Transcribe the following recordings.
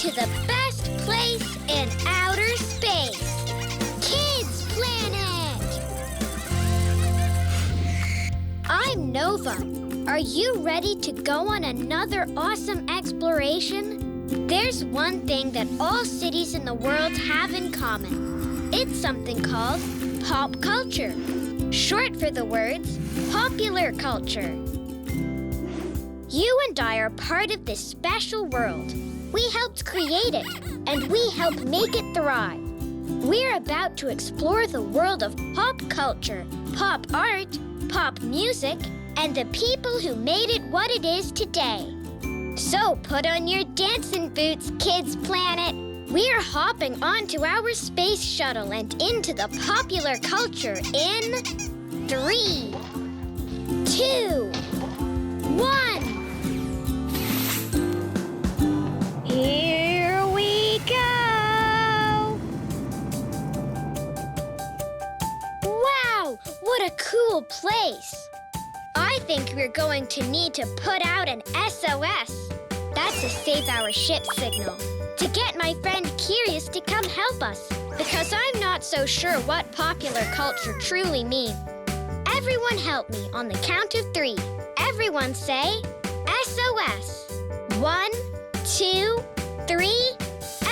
to the best place in outer space, Kids Planet! I'm Nova. Are you ready to go on another awesome exploration? There's one thing that all cities in the world have in common. It's something called pop culture, short for the words popular culture. You and I are part of this special world. We helped create it, and we helped make it thrive. We're about to explore the world of pop culture, pop art, pop music, and the people who made it what it is today. So put on your dancing boots, Kids Planet. We're hopping onto our space shuttle and into the popular culture in 3, 2, 1. Here we go! Wow, what a cool place! I think we're going to need to put out an SOS. That's a Save Our Ship signal. To get my friend Curious to come help us, because I'm not so sure what popular culture truly means. Everyone help me on the count of 3. Everyone say SOS. 1, 2, 3,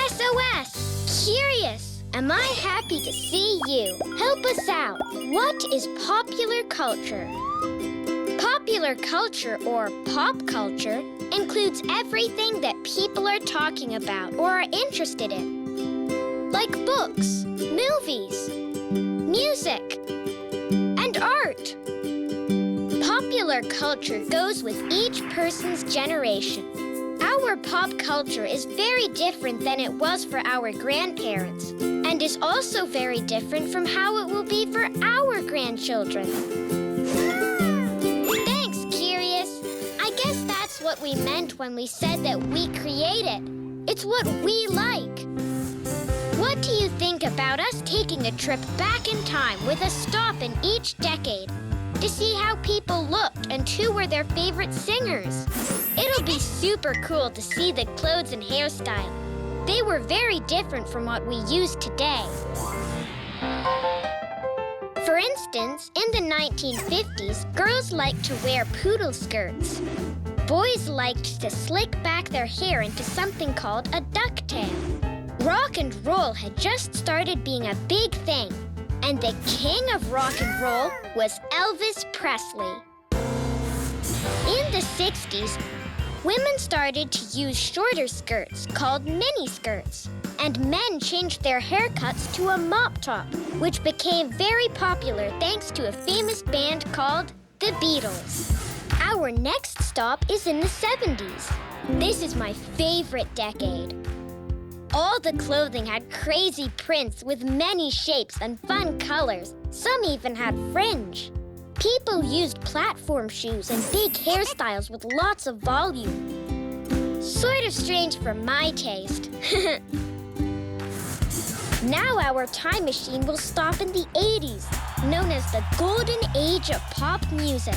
SOS! Curious, am I happy to see you? Help us out. What is popular culture? Popular culture, or pop culture, includes everything that people are talking about or are interested in. Like books, movies, music, and art. Popular culture goes with each person's generation. Our pop culture is very different than it was for our grandparents, and is also very different from how it will be for our grandchildren. Thanks, Curious. I guess that's what we meant when we said that we create it. It's what we like. What do you think about us taking a trip back in time with a stop in each decade to see how people looked and who were their favorite singers? It'll be super cool to see the clothes and hairstyle. They were very different from what we use today. For instance, in the 1950s, girls liked to wear poodle skirts. Boys liked to slick back their hair into something called a ducktail. Rock and roll had just started being a big thing, and the king of rock and roll was Elvis Presley. In the 60s, women started to use shorter skirts called miniskirts, and men changed their haircuts to a mop top, which became very popular thanks to a famous band called the Beatles. Our next stop is in the 70s. This is my favorite decade. All the clothing had crazy prints with many shapes and fun colors. Some even had fringe. People used platform shoes and big hairstyles with lots of volume. Sort of strange for my taste. Now our time machine will stop in the 80s, known as the golden age of pop music.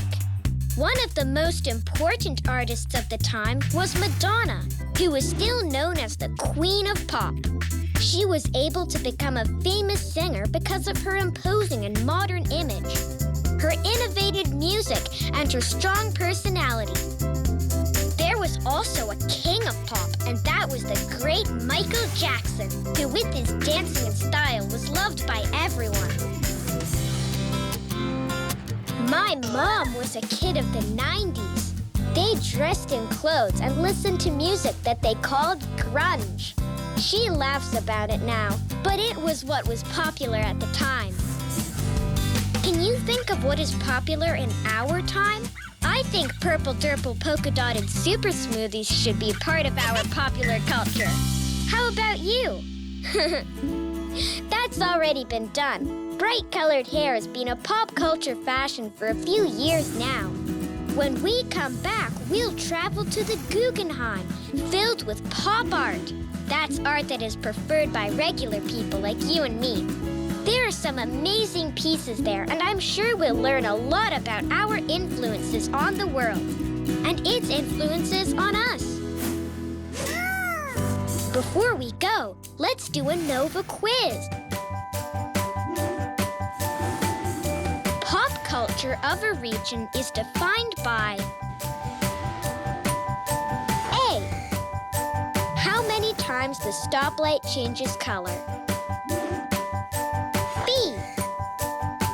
One of the most important artists of the time was Madonna, who was still known as the Queen of Pop. She was able to become a famous singer because of her imposing and modern image, her innovative music, and her strong personality. There was also a king of pop, and that was the great Michael Jackson, who with his dancing and style was loved by everyone. My mom was a kid of the 90s. They dressed in clothes and listened to music that they called grunge. She laughs about it now, but it was what was popular at the time. Can you think of what is popular in our time? I think purple durple polka dotted super smoothies should be part of our popular culture. How about you? That's already been done. Bright colored hair has been a pop culture fashion for a few years now. When we come back, we'll travel to the Guggenheim, filled with pop art. That's art that is preferred by regular people like you and me. There are some amazing pieces there, and I'm sure we'll learn a lot about our influences on the world and its influences on us. Before we go, let's do a Nova quiz. Pop culture of a region is defined by A. How many times the stoplight changes color? B.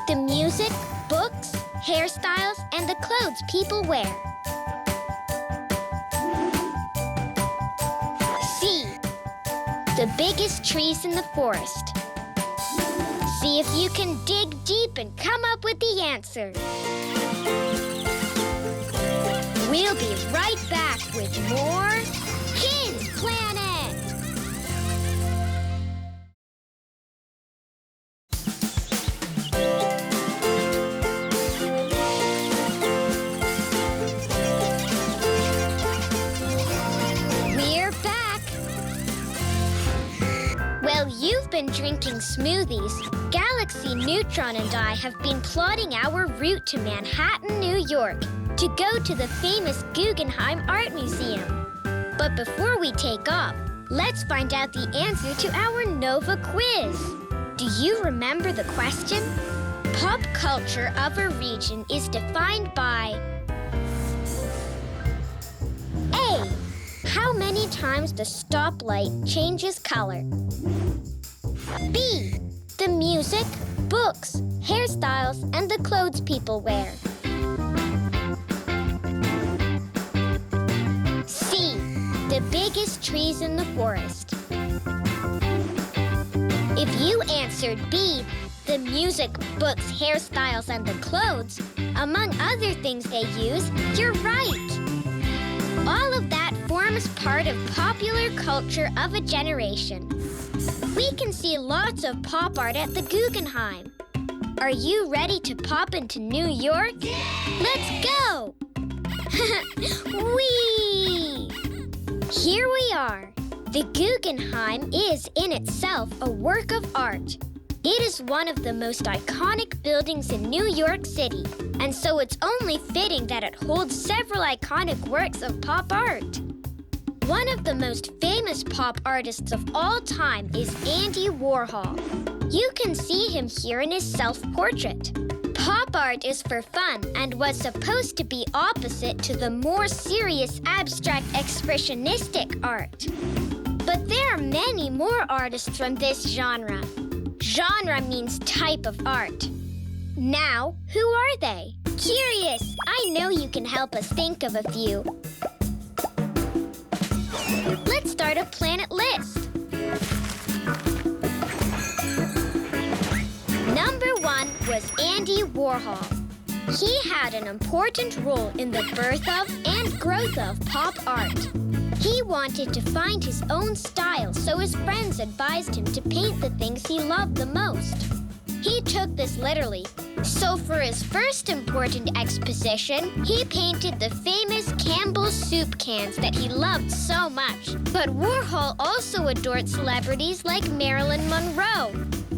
The music, books, hairstyles, and the clothes people wear. C. The biggest trees in the forest. See if you can dig deep and come up with the answer. We'll be right back with more Kids Planet! We're back! Well, you've been drinking smoothies. Galaxy Neutron and I have been plotting our route to Manhattan, New York, to go to the famous Guggenheim Art Museum. But before we take off, let's find out the answer to our Nova quiz. Do you remember the question? Pop culture of a region is defined by A. How many times the stoplight changes color? B. The music, books, hairstyles, and the clothes people wear. C. The biggest trees in the forest. If you answered B, the music, books, hairstyles, and the clothes, among other things they use, you're right. All of that forms part of popular culture of a generation. We can see lots of pop art at the Guggenheim. Are you ready to pop into New York? Let's go! Whee! Here we are. The Guggenheim is in itself a work of art. It is one of the most iconic buildings in New York City, and so it's only fitting that it holds several iconic works of pop art. One of the most famous pop artists of all time is Andy Warhol. You can see him here in his self-portrait. Pop art is for fun and was supposed to be opposite to the more serious abstract expressionistic art. But there are many more artists from this genre. Genre means type of art. Now, who are they? Curious, I know you can help us think of a few. Let's start a planet list. Number 1 was Andy Warhol. He had an important role in the birth of and growth of pop art. He wanted to find his own style, so his friends advised him to paint the things he loved the most. He took this literally. So for his first important exposition, he painted the famous Campbell's soup cans that he loved so much. But Warhol also adored celebrities like Marilyn Monroe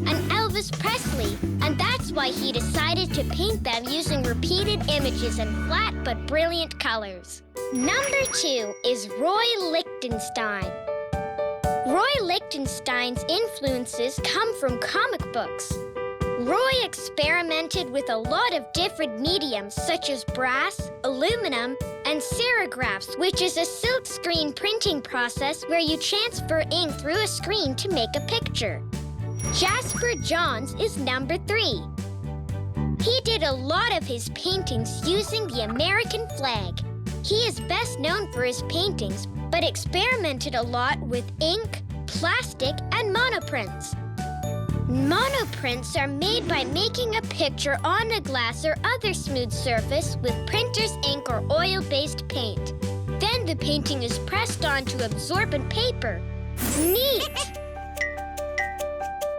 and Elvis Presley, and that's why he decided to paint them using repeated images in flat but brilliant colors. Number 2 is Roy Lichtenstein. Roy Lichtenstein's influences come from comic books. Roy experimented with a lot of different mediums such as brass, aluminum, and serigraphs, which is a silkscreen printing process where you transfer ink through a screen to make a picture. Jasper Johns is number 3. He did a lot of his paintings using the American flag. He is best known for his paintings, but experimented a lot with ink, plastic, and monoprints. Monoprints are made by making a picture on a glass or other smooth surface with printer's ink or oil-based paint. Then the painting is pressed onto absorbent paper. Neat!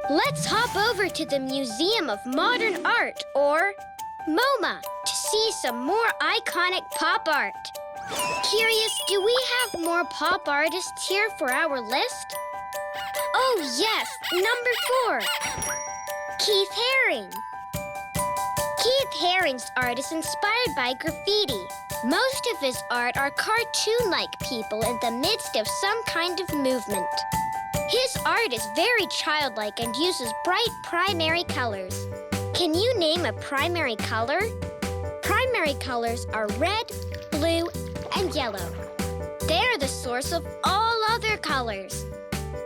Let's hop over to the Museum of Modern Art, or MOMA, to see some more iconic pop art. Curious, do we have more pop artists here for our list? Oh, yes, number 4, Keith Haring. Keith Haring's art is inspired by graffiti. Most of his art are cartoon-like people in the midst of some kind of movement. His art is very childlike and uses bright primary colors. Can you name a primary color? Primary colors are red, blue, and yellow. They are the source of all other colors.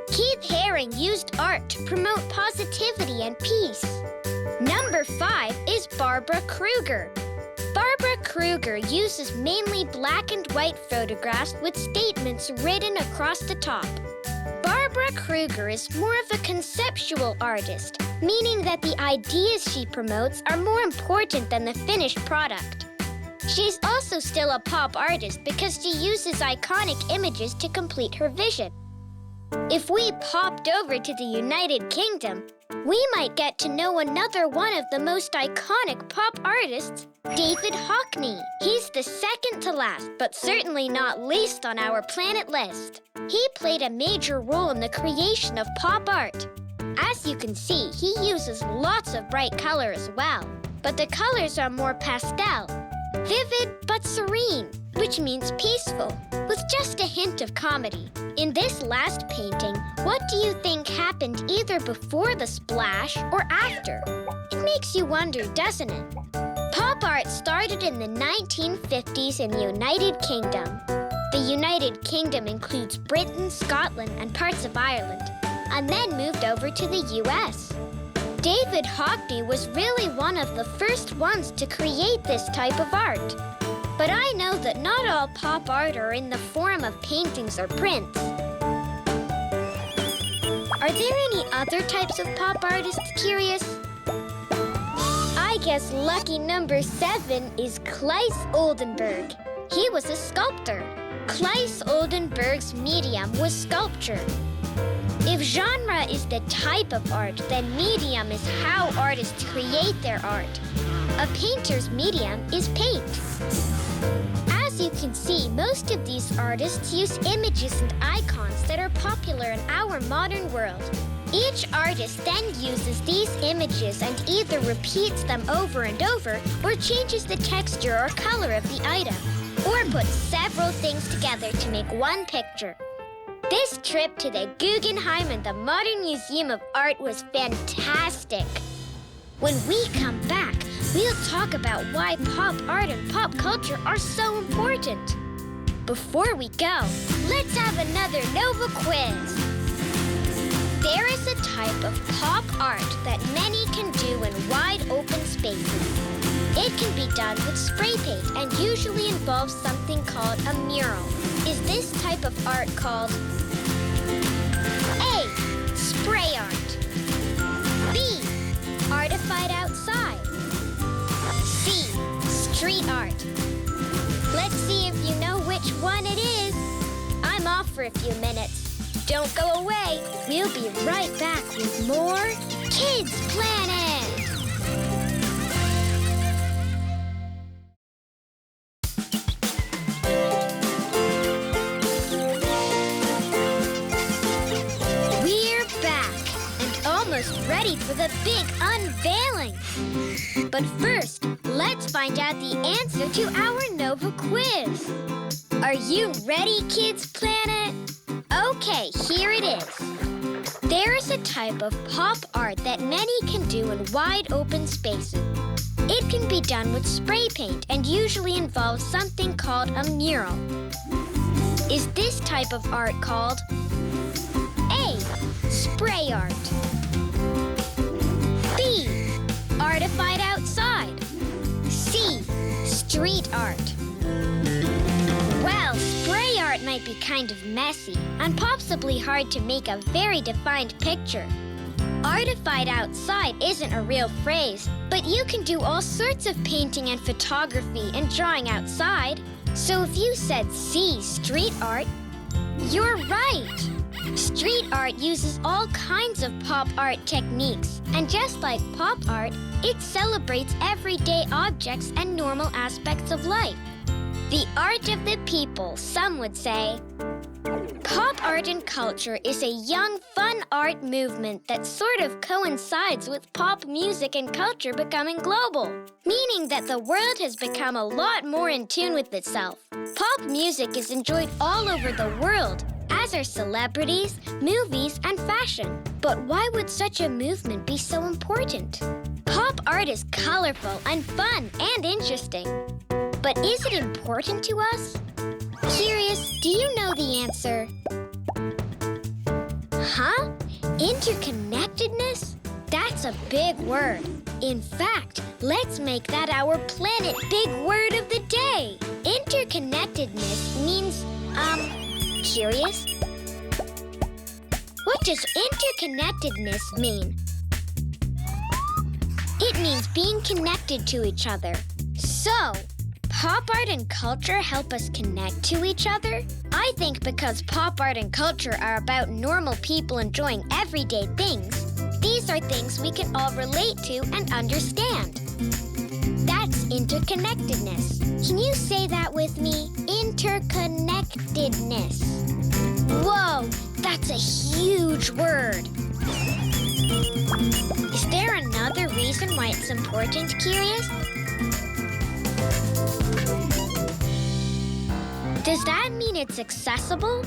Keith Haring used art to promote positivity and peace. Number 5 is Barbara Kruger. Barbara Kruger uses mainly black and white photographs with statements written across the top. Barbara Kruger is more of a conceptual artist, meaning that the ideas she promotes are more important than the finished product. She's also still a pop artist because she uses iconic images to complete her vision. If we popped over to the United Kingdom, we might get to know another one of the most iconic pop artists, David Hockney. He's the second to last, but certainly not least on our planet list. He played a major role in the creation of pop art. As you can see, he uses lots of bright color as well, but the colors are more pastel, vivid but serene, which means peaceful, with just a hint of comedy. In this last painting, what do you think happened either before the splash or after? It makes you wonder, doesn't it? Pop art started in the 1950s in the United Kingdom. The United Kingdom includes Britain, Scotland, and parts of Ireland, and then moved over to the US. David Hockney was really one of the first ones to create this type of art. But I know that not all pop art are in the form of paintings or prints. Are there any other types of pop artists curious? I guess lucky number 7 is Claes Oldenburg. He was a sculptor. Claes Oldenburg's medium was sculpture. If genre is the type of art, then medium is how artists create their art. A painter's medium is paint. As you can see, most of these artists use images and icons that are popular in our modern world. Each artist then uses these images and either repeats them over and over or changes the texture or color of the item, or puts several things together to make one picture. This trip to the Guggenheim and the Modern Museum of Art was fantastic. When we come back, we'll talk about why pop art and pop culture are so important. Before we go, let's have another Nova quiz. There is a type of pop art that many can do in wide open spaces. It can be done with spray paint and usually involves something called a mural. Is this type of art called A. Spray art, B. Artified outside, C. Street art. Let's see if you know which one it is. I'm off for a few minutes. Don't go away. We'll be right back with more Kids Planet. We're back and almost ready for the big unveiling. But first, let's find out the answer to our Nova quiz. Are you ready, Kids Planet? Okay, here it is. There is a type of pop art that many can do in wide open spaces. It can be done with spray paint and usually involves something called a mural. Is this type of art called A. Spray art, B. Artified outside, C. Street art? Well, spray art might be kind of messy and possibly hard to make a very defined picture. Artified outside isn't a real phrase, but you can do all sorts of painting and photography and drawing outside. So if you said C, street art, you're right. Street art uses all kinds of pop art techniques, and just like pop art, it celebrates everyday objects and normal aspects of life. The art of the people, some would say. Pop art and culture is a young, fun art movement that sort of coincides with pop music and culture becoming global, meaning that the world has become a lot more in tune with itself. Pop music is enjoyed all over the world, as as are celebrities, movies, and fashion. But why would such a movement be so important? Pop art is colorful and fun and interesting. But is it important to us? Curious, do you know the answer? Huh? Interconnectedness? That's a big word. In fact, let's make that our planet big word of the day. Interconnectedness means, curious? What does interconnectedness mean? It means being connected to each other. So, pop art and culture help us connect to each other? I think because pop art and culture are about normal people enjoying everyday things, these are things we can all relate to and understand. That's interconnectedness. Can you say that with me? Interconnectedness. Whoa, that's a huge word. Is there another reason why it's important, Curious? Does that mean it's accessible?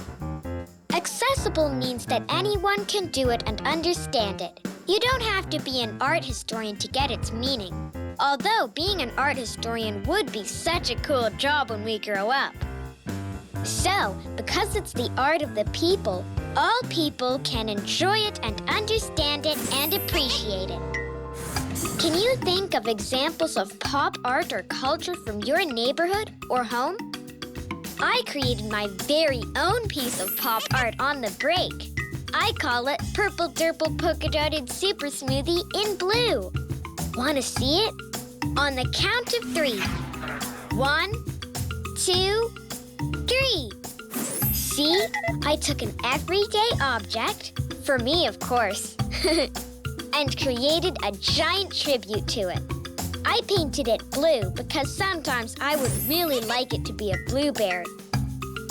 Accessible means that anyone can do it and understand it. You don't have to be an art historian to get its meaning. Although being an art historian would be such a cool job when we grow up. So, because it's the art of the people, all people can enjoy it and understand it and appreciate it. Can you think of examples of pop art or culture from your neighborhood or home? I created my very own piece of pop art on the break. I call it Purple Durple Polka Dotted Super Smoothie in Blue. Want to see it? On the count of 3. 1, 2, 3. See? I took an everyday object, for me of course, and created a giant tribute to it. I painted it blue because sometimes I would really like it to be a blueberry.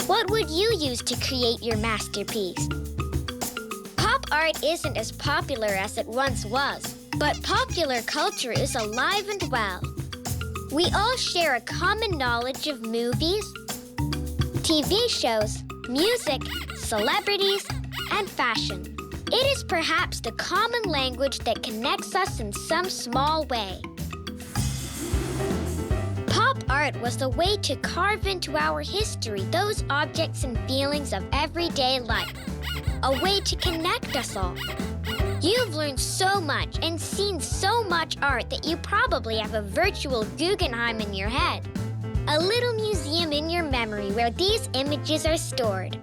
What would you use to create your masterpiece? Pop art isn't as popular as it once was, but popular culture is alive and well. We all share a common knowledge of movies, TV shows, music, celebrities, and fashion. It is perhaps the common language that connects us in some small way. Pop art was the way to carve into our history those objects and feelings of everyday life. A way to connect us all. You've learned so much and seen so much art that you probably have a virtual Guggenheim in your head. A little museum in your memory where these images are stored.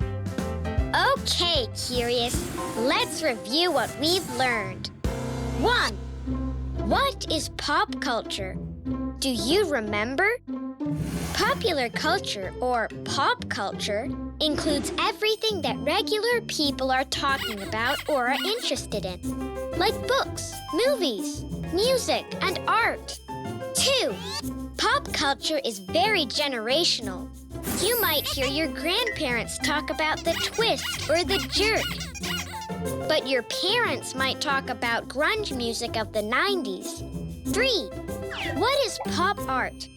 Okay, Curious, let's review what we've learned. 1. What is pop culture? Do you remember? Popular culture, or pop culture, includes everything that regular people are talking about or are interested in, like books, movies, music, and art. 2. Pop culture is very generational. You might hear your grandparents talk about the twist or the jerk. But your parents might talk about grunge music of the 90s. 3. What is pop art?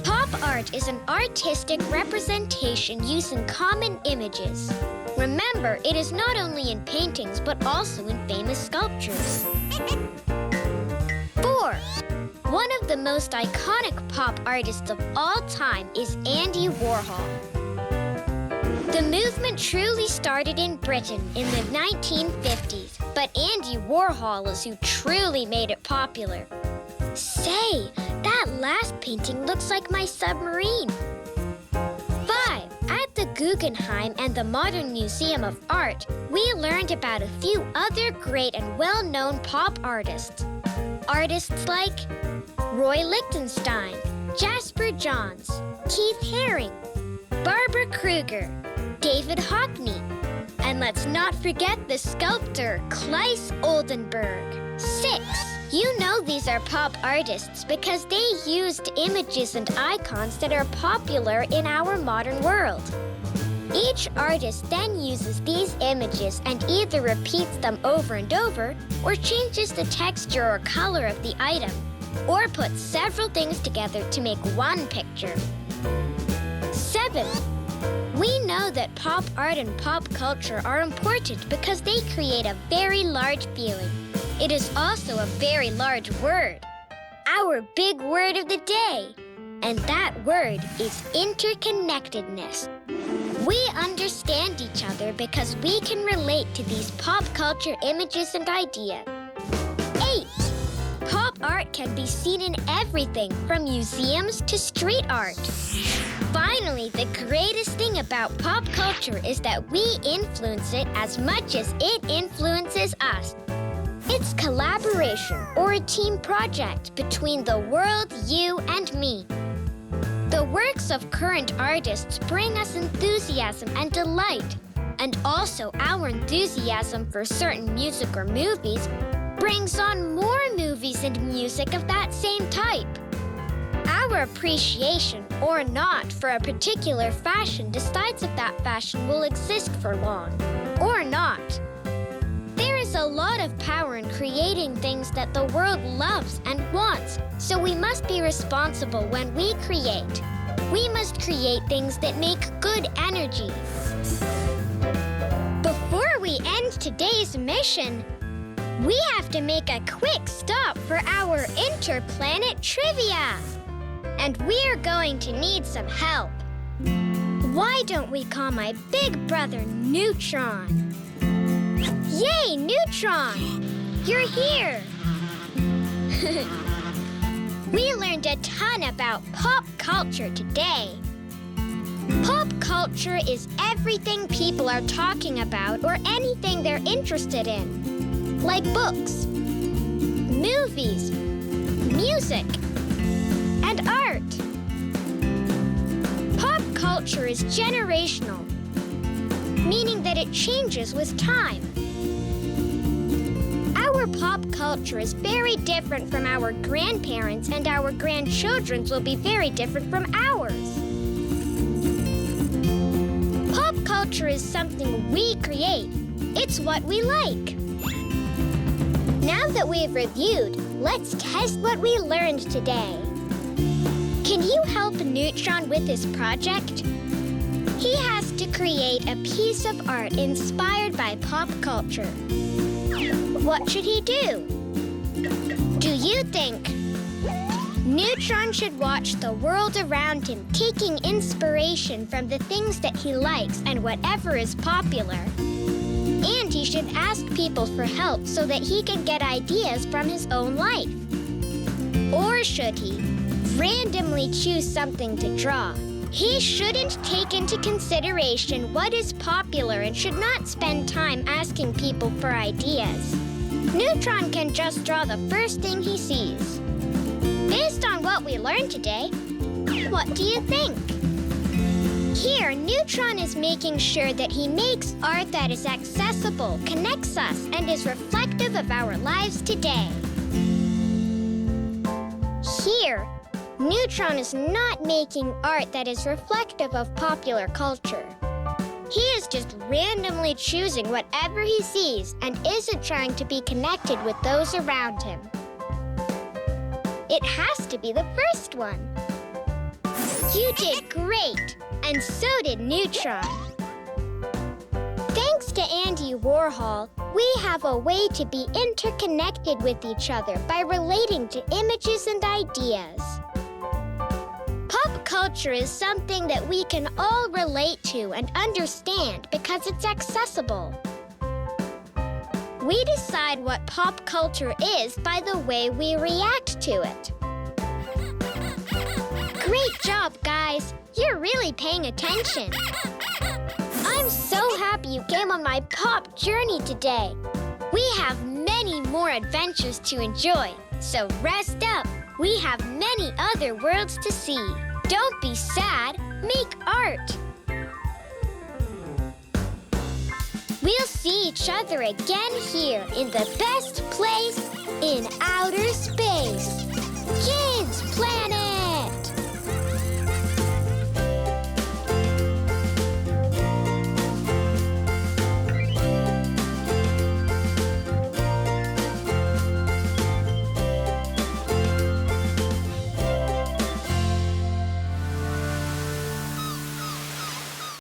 Pop art is an artistic representation using common images. Remember, it is not only in paintings, but also in famous sculptures. 4. One of the most iconic pop artists of all time is Andy Warhol. The movement truly started in Britain in the 1950s, but Andy Warhol is who truly made it popular. Say, that last painting looks like my submarine. 5. At the Guggenheim and the Modern Museum of Art, we learned about a few other great and well-known pop artists. Artists like Roy Lichtenstein, Jasper Johns, Keith Haring, Barbara Kruger, David Hockney, and let's not forget the sculptor Claes Oldenburg. 6. You know these are pop artists because they used images and icons that are popular in our modern world. Each artist then uses these images and either repeats them over and over or changes the texture or color of the item, or puts several things together to make one picture. 7. We know that pop art and pop culture are important because they create a very large feeling. It is also a very large word. Our big word of the day. And that word is interconnectedness. We understand each other because we can relate to these pop culture images and ideas. 8. Pop art can be seen in everything from museums to street art. Finally, the greatest thing about pop culture is that we influence it as much as it influences us. It's collaboration or a team project between the world, you, and me. The works of current artists bring us enthusiasm and delight, and also our enthusiasm for certain music or movies brings on more movies and music of that same type. Our appreciation or not for a particular fashion decides if that fashion will exist for long or not. There is a lot of power in creating things that the world loves and wants, so we must be responsible when we create. We must create things that make good energy. Before we end today's mission, we have to make a quick stop for our interplanet trivia. And we're going to need some help. Why don't we call my big brother Neutron? Yay, Neutron! You're here! We learned a ton about pop culture today. Pop culture is everything people are talking about or anything they're interested in, like books, movies, music, and art. Pop culture is generational, meaning that it changes with time. Our pop culture is very different from our grandparents, and our grandchildren's will be very different from ours. Pop culture is something we create. It's what we like. Now that we've reviewed, let's test what we learned today. Can you help Neutron with his project? He has to create a piece of art inspired by pop culture. What should he do? Do you think Neutron should watch the world around him, taking inspiration from the things that he likes and whatever is popular? And he should ask people for help so that he can get ideas from his own life? Or should he randomly choose something to draw? He shouldn't take into consideration what is popular and should not spend time asking people for ideas. Neutron can just draw the first thing he sees. Based on what we learned today, what do you think? Here, Neutron is making sure that he makes art that is accessible, connects us, and is reflective of our lives today. Here, Neutron is not making art that is reflective of popular culture. He is just randomly choosing whatever he sees and isn't trying to be connected with those around him. It has to be the first one. You did great, and so did Neutron. Thanks to Andy Warhol, we have a way to be interconnected with each other by relating to images and ideas. Pop culture is something that we can all relate to and understand because it's accessible. We decide what pop culture is by the way we react to it. Great job, guys! You're really paying attention. I'm so happy you came on my pop journey today. We have many more adventures to enjoy, so rest up. We have many other worlds to see. Don't be sad. Make art. We'll see each other again here in the best place in outer space.